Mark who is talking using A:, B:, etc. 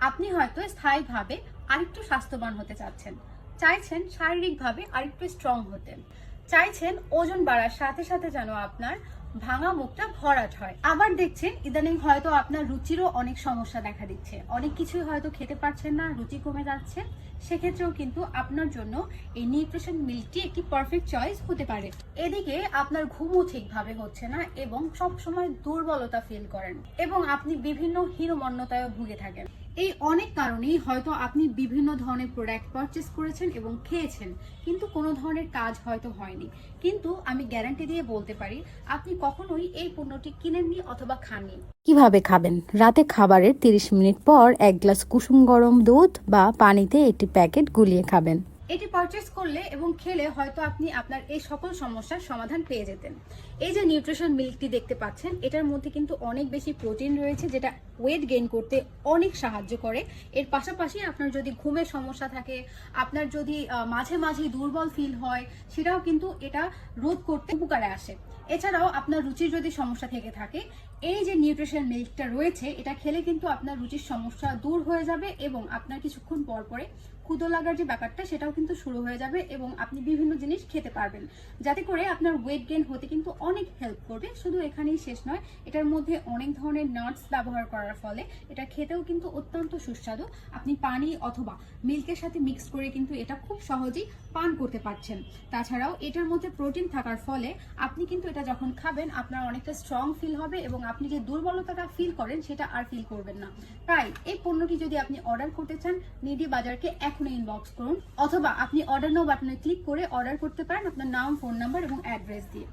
A: আপনি হয়তো স্থায়ীভাবে আরেকটু স্বাস্থ্যবান হতে চাচ্ছেন, চাইছেন শারীরিকভাবে আরেকটু স্ট্রং হতে, চাইছেন ওজন বাড়ার সাথে সাথে যেন আপনার ভাঙা মুখটা ভরাট হয়। আবার দেখছেন ইদানিং হয়তো আপনার রুচিরও অনেক সমস্যা দেখা দিচ্ছে, অনেক কিছুই হয়তো খেতে পারছেন না, রুচি কমে যাচ্ছে। সেক্ষেত্রেও কিন্তু আপনার জন্য এই নিউট্রিশন মিল্কটি একটি পারফেক্ট চয়েস হতে পারে। এদিকে আপনার ঘুমও ঠিকভাবে হচ্ছে না এবং সব সময় দুর্বলতা ফিল করেন এবং আপনি বিভিন্ন হীনমন্যতায় ভুগে থাকেন। এই অনেক কারণেই হয়তো আপনি বিভিন্ন ধরনের প্রোডাক্ট পারচেস করেছেন এবং খেয়েছেন, কিন্তু কোনো ধরনের কাজ হয়তো হয়নি। কিন্তু আমি গ্যারান্টি দিয়ে বলতে পারি আপনি কখনোই এই পণ্যটি কিনেননি অথবা খাননি।
B: কিভাবে খাবেন? রাতে খাবারের 30 মিনিট পর 1 গ্লাস কুসুম গরম দুধ বা পানিতে একটি প্যাকেট গুলিয়ে খাবেন।
A: এটি পারচেস করলে এবং খেলে হয়তো আপনি আপনার এই সকল সমস্যার সমাধান পেয়ে যেতেন। এই যে নিউট্রিশন মিল্কটি দেখতে পাচ্ছেন, এটার মধ্যে কিন্তু অনেক বেশি প্রোটিন রয়েছে, যেটা ওয়েট গেইন করতে অনেক সাহায্য করে। এর পাশাপাশি আপনার যদি ঘুমের সমস্যা থাকে, আপনার যদি মাঝে মাঝে দুর্বল ফিল হয়, সেটাও কিন্তু এটা রোধ করতে উপকারে আসে। এছাড়াও আপনার রুচির যদি সমস্যা থেকে থাকে, এই যে নিউট্রিশন মিল্কটা রয়েছে, এটা খেলে কিন্তু আপনার রুচির সমস্যা দূর হয়ে যাবে এবং আপনার কিছুক্ষণ পর পরে ক্ষুধা লাগার যে ব্যাপারটা সেটাও কিন্তু শুরু হয়ে যাবে এবং আপনি বিভিন্ন জিনিস খেতে পারবেন, যাতে করে আপনার ওয়েট গেইন হতে কিন্তু অনেক হেল্প করবে। শুধু এখানেই শেষ নয়, এটার মধ্যে অনেক ধরনের নাটস ব্যবহার করার ফলে এটা খেতেও কিন্তু অত্যন্ত সুস্বাদু। আপনি পানি অথবা মিল্কের সাথে মিক্স করে কিন্তু এটা খুব সহজেই পান করতে পারছেন। তাছাড়াও এটার মধ্যে প্রোটিন থাকার ফলে আপনি কিন্তু এটা যখন খাবেন আপনার অনেকটা স্ট্রং ফিল হবে এবং আপনি যে দুর্বলতাটা ফিল করেন সেটা আর ফিল করবেন না। তাই এই পণ্যটি যদি আপনি অর্ডার করতে চান, নিডি বাজারকে এখনই ইনবক্স করুন, অথবা আপনি অর্ডার নাও বাটনে ক্লিক করে অর্ডার করতে পারেন আপনার নাম, ফোন নাম্বার এবং অ্যাড্রেস দিয়ে।